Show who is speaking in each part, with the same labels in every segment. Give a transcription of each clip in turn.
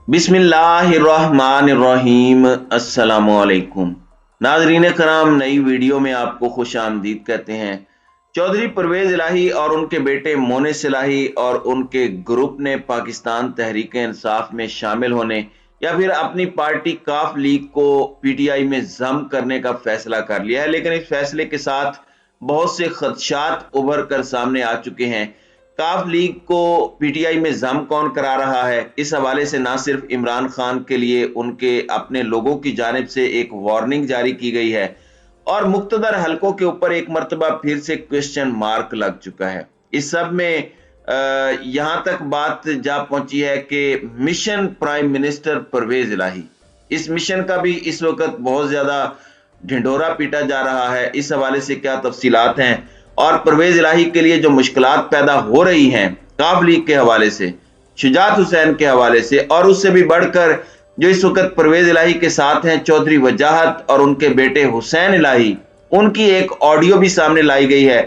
Speaker 1: बिस्मिल्लाहिर्रहमानिर्रहीम। अस्सलामुअलैकुम नाजरीन कराम, नई वीडियो में आपको खुश आमदीद कहते हैं। चौधरी परवेज इलाही और उनके बेटे मोनिस इलाही और उनके ग्रुप ने पाकिस्तान तहरीक इंसाफ में शामिल होने या फिर अपनी पार्टी काफ लीग को पीटीआई में जम करने का फैसला कर लिया है, लेकिन इस फैसले के साथ बहुत से खदशात उभर कर सामने आ चुके हैं। काफ लीग को पीटीआई में जम कौन करा रहा है, इस हवाले से ना सिर्फ इमरान खान के लिए उनके अपने लोगों की जानिब से एक वार्निंग जारी की गई है और मुख्तदर हलकों के ऊपर एक मर्तबा फिर से क्वेश्चन मार्क लग चुका है। इस सब में यहां तक बात जा पहुंची है कि मिशन प्राइम मिनिस्टर परवेज इलाही, इस मिशन का भी इस वक्त बहुत ज्यादा ढिंढोरा पीटा जा रहा है। इस हवाले से क्या तफसीलात हैं और परवेज इलाही के लिए जो मुश्किलात पैदा हो रही हैं काफ लीग के हवाले से, शुजात हुसैन के हवाले से, और उससे भी बढ़कर जो इस वक्त परवेज इलाही के साथ हैं चौधरी वजाहत और उनके बेटे हुसैन इलाही, उनकी एक ऑडियो भी सामने लाई गई है।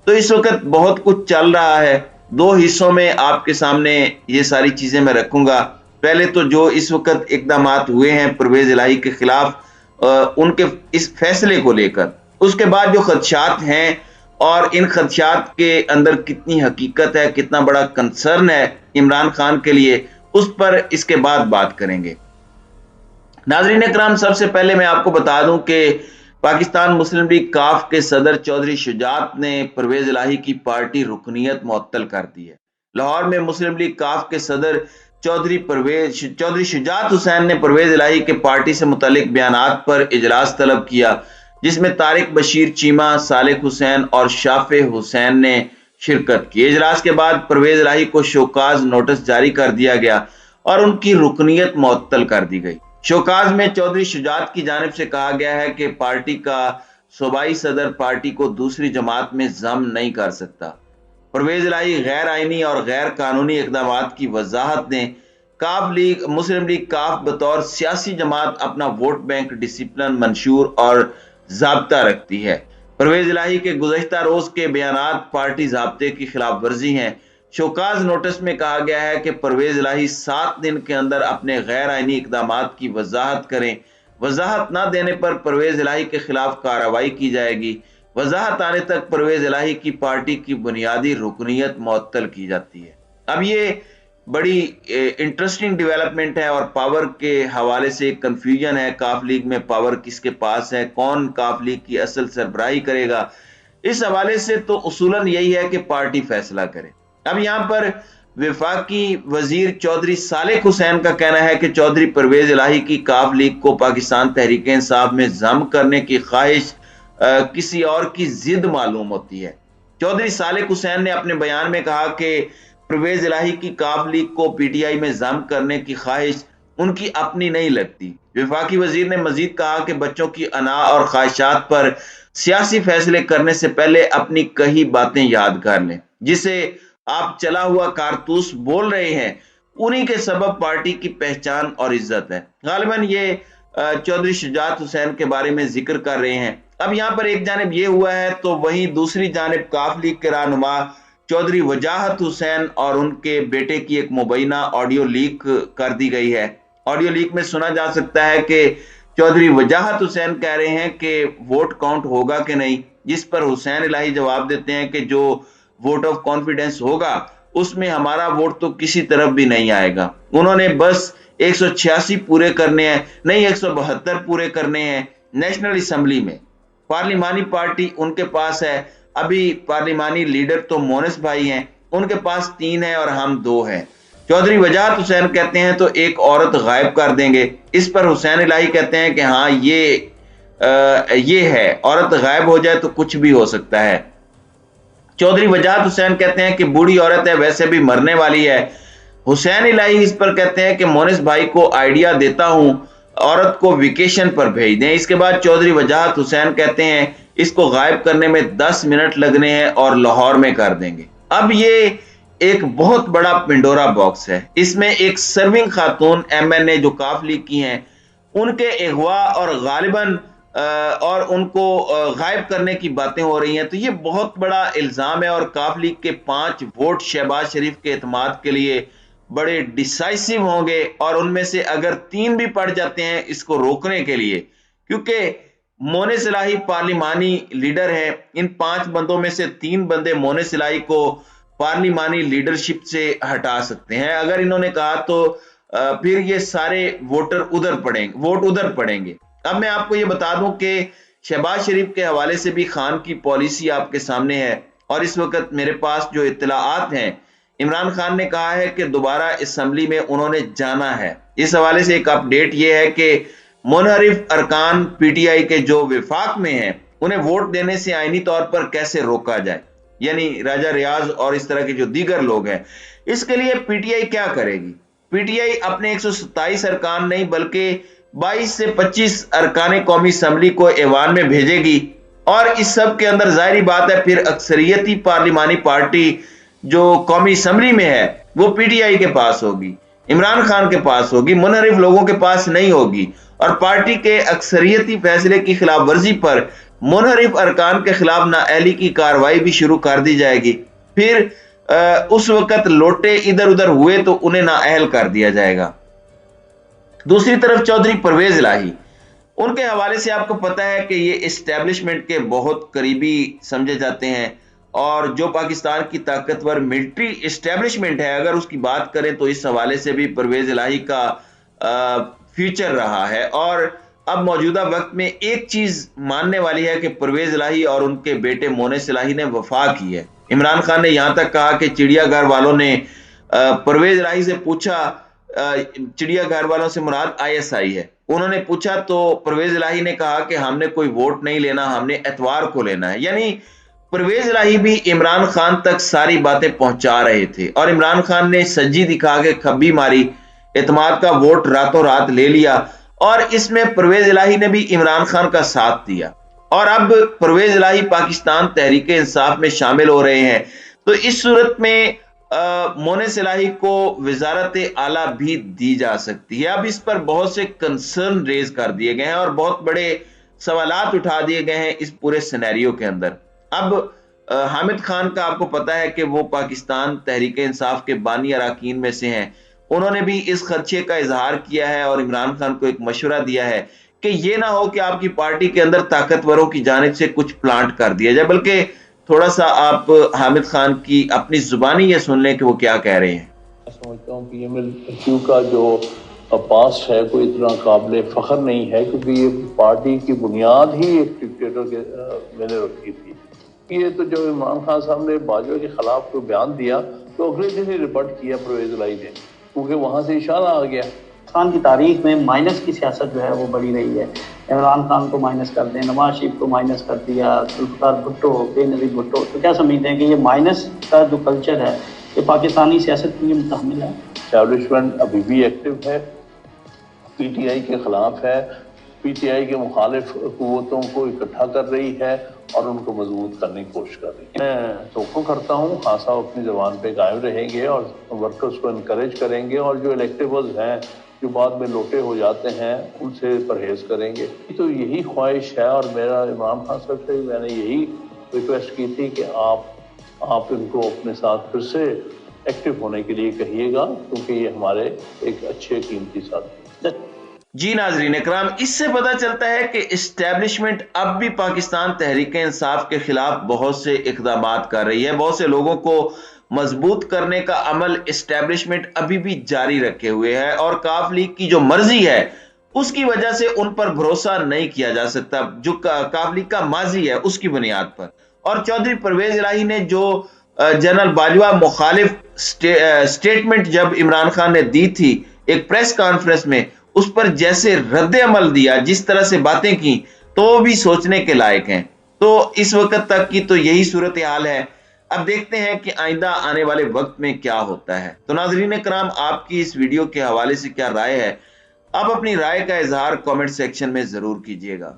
Speaker 1: तो इस वक्त बहुत कुछ चल रहा है। दो हिस्सों में आपके सामने ये सारी चीजें मैं रखूंगा। पहले तो जो इस वक्त इकदाम हुए हैं परवेज इलाही के खिलाफ उनके इस फैसले को लेकर, उसके बाद जो खदशात हैं और इन खदशात के अंदर कितनी हकीकत है, कितना बड़ा कंसर्न है इमरान खान के लिए, उस पर इसके बाद बात करेंगे। नाजरीन इकराम, सबसे पहले मैं आपको बता दूं कि पाकिस्तान मुस्लिम लीग काफ के सदर चौधरी शुजात ने परवेज इलाही की पार्टी रुकनीत मुअत्तल कर दी है। लाहौर में मुस्लिम लीग काफ के सदर चौधरी शुजात हुसैन ने परवेज इलाही के पार्टी से मुतल्लिक बयानात पर इजलास तलब किया, जिसमें तारिक बशीर चीमा, सालिक हुसैन और शाफे हुसैन ने शिरकत की। इजलास के बाद परवेज इलाही को शोकाज नोटिस जारी कर दिया गया और उनकी रुकनीत मुअत्तल कर दी गई। शोकाज में चौधरी शुजात की जानिब से कहा गया है कि पार्टी का सूबाई सदर पार्टी को दूसरी जमात में जम नहीं कर सकता। परवेज इलाही गैर आईनी और गैर कानूनी इकदाम की वजाहत दें। काफ लीग मुस्लिम लीग काफ बतौर सियासी जमात अपना वोट बैंक डिसिप्लिन मंशूर और जाब्ता रखती है। परवेज इलाही के गुज़श्ता रोज के बयानात पार्टी जाब्ते की खिलाफ वर्जी हैं। शोकाज नोटिस में कहा गया है कि परवेज इलाही 7 दिन के अंदर अपने गैर आईनी इकदाम की वजाहत करें। वजाहत न देने पर परवेज इलाही के खिलाफ कार्रवाई की जाएगी। वजाहत आने तक परवेज इलाही की पार्टी की बुनियादी रुकनीत मुअत्तल की जाती है। अब ये बड़ी इंटरेस्टिंग डेवलपमेंट है और पावर के हवाले से कंफ्यूजन है। काफ लीग में पावर किसके पास है, कौन काफ लीग की असल सरबराही करेगा, इस हवाले से तो उसूलन यही है कि पार्टी फैसला करे। अब यहाँ पर वफाकी वजीर चौधरी सालिक हुसैन का कहना है कि चौधरी परवेज इलाही की काफ लीग को पाकिस्तान तहरीक इंसाफ में जम करने की ख्वाहिश किसी और की जिद मालूम होती है। चौधरी सालिक हुसैन ने अपने बयान में कहा कि परवेज इलाही की काफ लीग को पीटीआई में जम करने की ख्वाहिश उनकी अपनी नहीं लगती। वफाकी वजीर ने मजीद कहा कि बच्चों की अना और ख्वाहिशात पर सियासी फैसले करने से पहले अपनी कही बातें याद कर लें। जिसे आप चला हुआ कारतूस बोल रहे हैं, उन्हीं के सबब पार्टी की पहचान और इज्जत है। गालिबन ये चौधरी शुजात हुसैन के बारे में जिक्र कर रहे हैं। अब यहाँ पर एक जानिब ये हुआ है तो वहीं दूसरी जानिब काफ लीग के रहनुमा चौधरी वजाहत हुसैन और उनके बेटे की एक मुबैना ऑडियो लीक कर दी गई है। ऑडियो लीक में सुना जा सकता है कि चौधरी वजाहत हुसैन कह रहे हैं कि वोट काउंट होगा कि नहीं, जिस पर हुसैन इलाही जवाब देते हैं कि जो वोट ऑफ कॉन्फिडेंस होगा उसमें हमारा वोट तो किसी तरफ भी नहीं आएगा। उन्होंने बस 186 पूरे करने हैं, नहीं 172 पूरे करने हैं। नेशनल असेंबली में पार्लिमानी पार्टी उनके पास है। अभी पार्लिमानी लीडर तो मोनिस भाई हैं, उनके पास 3 है और हम 2 हैं। चौधरी वजाहत हुसैन कहते हैं तो एक औरत गायब कर देंगे। इस पर हुसैन इलाही कहते हैं कि हाँ ये है, औरत गायब हो जाए तो कुछ भी हो सकता है। चौधरी वजाहत हुसैन कहते हैं कि बूढ़ी औरत है, वैसे भी मरने वाली है। हुसैन इलाही इस पर कहते हैं कि मोनिस भाई को आइडिया देता हूं, औरत को वेकेशन पर भेज दें। इसके बाद चौधरी वजाहत हुसैन कहते हैं इसको गायब करने में 10 मिनट लगने हैं और लाहौर में कर देंगे। अब ये एक बहुत बड़ा पिंडोरा बॉक्स है। इसमें एक सर्विंग खातून एमएनए जो काफ लीग की हैं, उनके अगवा और गालिबन और उनको गायब करने की बातें हो रही हैं। तो ये बहुत बड़ा इल्जाम है और काफ लीग के 5 वोट शहबाज शरीफ के एतमाद के लिए بڑے ڈیسائسو ہوں گے، اور ان میں سے اگر 3 بھی پڑ جاتے ہیں اس کو روکنے کے لیے، کیونکہ مونے سلاہی پارلیمانی لیڈر ہیں، ان 5 بندوں میں سے 3 بندے مونے سلاہی کو پارلیمانی لیڈرشپ سے ہٹا سکتے ہیں۔ اگر انہوں نے کہا تو پھر یہ سارے ووٹ ادھر پڑیں گے۔ اب میں آپ کو یہ بتا دوں کہ شہباز شریف کے حوالے سے بھی خان کی پالیسی آپ کے سامنے ہے، اور اس وقت میرے پاس جو اطلاعات ہیں، عمران خان نے کہا ہے کہ دوبارہ اسمبلی میں انہوں نے جانا ہے۔ اس حوالے سے ایک اپڈیٹ یہ ہے کہ منحرف ارکان پی ٹی آئی کے جو وفاق میں ہیں، انہیں ووٹ دینے سے آئینی طور پر کیسے روکا جائے، یعنی راجہ ریاض اور اس طرح کے جو دیگر لوگ ہیں۔ اس کے لیے پی ٹی آئی کیا کرے گی؟ پی ٹی آئی اپنے 127 ارکان نہیں بلکہ 22 سے 25 ارکان قومی اسمبلی کو ایوان میں بھیجے گی، اور اس سب کے اندر ظاہری بات ہے پھر اکثریتی پارلیمانی پارٹی جو قومی اسمبلی میں ہے وہ پی ٹی آئی کے پاس ہوگی، عمران خان کے پاس ہوگی، منحرف لوگوں کے پاس نہیں ہوگی، اور پارٹی کے اکثریتی فیصلے کی خلاف ورزی پر منحرف ارکان کے خلاف نااہلی کی کارروائی بھی شروع کر دی جائے گی۔ پھر اس وقت لوٹے ادھر ادھر ہوئے تو انہیں نااہل کر دیا جائے گا۔ دوسری طرف چودھری پرویز الہی، ان کے حوالے سے آپ کو پتہ ہے کہ یہ اسٹیبلشمنٹ کے بہت قریبی سمجھے جاتے ہیں، اور جو پاکستان کی طاقتور ملٹری اسٹیبلشمنٹ ہے اگر اس کی بات کریں تو اس حوالے سے بھی پرویز الہی کا فیوچر رہا ہے۔ اور اب موجودہ وقت میں ایک چیز ماننے والی ہے کہ پرویز الہی اور ان کے بیٹے مونس الہی نے وفا کی ہے۔ عمران خان نے یہاں تک کہا کہ چڑیا گھر والوں نے پرویز الہی سے پوچھا، چڑیا گھر والوں سے مراد آئی ایس آئی ہے، انہوں نے پوچھا تو پرویز الہی نے کہا کہ ہم نے کوئی ووٹ نہیں لینا، ہم نے اتوار کو لینا ہے۔ یعنی پرویز الہی بھی عمران خان تک ساری باتیں پہنچا رہے تھے، اور عمران خان نے سجی دکھا کے کھبی ماری، اعتماد کا ووٹ راتوں رات لے لیا، اور اس میں پرویز الہی نے بھی عمران خان کا ساتھ دیا، اور اب پرویز الہی پاکستان تحریک انصاف میں شامل ہو رہے ہیں۔ تو اس صورت میں مونس الہی کو وزارت اعلیٰ بھی دی جا سکتی ہے۔ اب اس پر بہت سے کنسرن ریز کر دیے گئے ہیں اور بہت بڑے سوالات اٹھا دیے گئے ہیں اس پورے سینیریو کے اندر۔ اب حامد خان کا آپ کو پتا ہے کہ وہ پاکستان تحریک انصاف کے بانی اراکین میں سے ہیں، انہوں نے بھی اس خدشے کا اظہار کیا ہے اور عمران خان کو ایک مشورہ دیا ہے کہ یہ نہ ہو کہ آپ کی پارٹی کے اندر طاقتوروں کی جانب سے کچھ پلانٹ کر دیا جائے، بلکہ تھوڑا سا آپ حامد خان کی اپنی زبانی یہ سن لیں کہ وہ کیا کہہ رہے ہیں۔
Speaker 2: سمجھتا ہوں کہ یہ کا جو پاسٹ ہے کوئی اتنا قابل فخر نہیں ہے، کیونکہ یہ پارٹی کی بنیاد ہی ایک ڈکٹیٹر کے میں نے رکھی تھی۔ یہ تو جو عمران خان صاحب نے باجوہ کے خلاف کوئی بیان دیا تو اگلے دن ہی رپورٹ کیا پرویز الہی نے، کیونکہ وہاں سے اشارہ آ گیا۔
Speaker 3: پاکستان کی تاریخ میں مائنس کی سیاست جو ہے وہ بڑی رہی ہے۔ عمران خان کو مائنس کر دیں، نواز شریف کو مائنس کر دیا، ذوالفقار بھٹو، بے نظیر بھٹو، تو کیا سمجھتے ہیں کہ یہ مائنس کا جو کلچر ہے یہ پاکستانی سیاست کے لیے متحمل ہے؟
Speaker 2: اسٹیبلشمنٹ ابھی بھی ایکٹیو ہے، پی ٹی آئی کے خلاف ہے، پی ٹی آئی کے مخالف قوتوں کو اکٹھا کر رہی ہے اور ان کو مضبوط کرنے کی کوشش کر رہی ہے۔ میں توقع کرتا ہوں خان صاحب اپنی زبان پہ قائم رہیں گے اور ورکرز کو انکریج کریں گے، اور جو الیکٹیبلز ہیں جو بعد میں لوٹے ہو جاتے ہیں ان سے پرہیز کریں گے۔ تو یہی خواہش ہے، اور میرا عمران خان صاحب سے میں نے یہی ریکویسٹ کی تھی کہ آپ ان کو اپنے ساتھ پھر سے ایکٹیو ہونے کے لیے کہیے گا، کیونکہ یہ ہمارے ایک اچھے قیمتی ساتھی ہیں۔
Speaker 1: جی ناظرین اکرام، اس سے پتہ چلتا ہے کہ اسٹیبلشمنٹ اب بھی پاکستان تحریک انصاف کے خلاف بہت سے اقدامات کر رہی ہے، بہت سے لوگوں کو مضبوط کرنے کا عمل اسٹیبلشمنٹ ابھی بھی جاری رکھے ہوئے ہے، اور کاف لیگ کی جو مرضی ہے اس کی وجہ سے ان پر بھروسہ نہیں کیا جا سکتا، جو کاف لیگ کا ماضی ہے اس کی بنیاد پر۔ اور چودھری پرویز الہی نے جو جنرل باجوہ مخالف سٹیٹمنٹ جب عمران خان نے دی تھی ایک پریس کانفرنس میں، اس پر جیسے رد عمل دیا، جس طرح سے باتیں کی، تو وہ بھی سوچنے کے لائق ہیں۔ تو اس وقت تک کی تو یہی صورتحال ہے، اب دیکھتے ہیں کہ آئندہ آنے والے وقت میں کیا ہوتا ہے۔ تو ناظرین کرام، آپ کی اس ویڈیو کے حوالے سے کیا رائے ہے؟ آپ اپنی رائے کا اظہار کامنٹ سیکشن میں ضرور کیجیے گا۔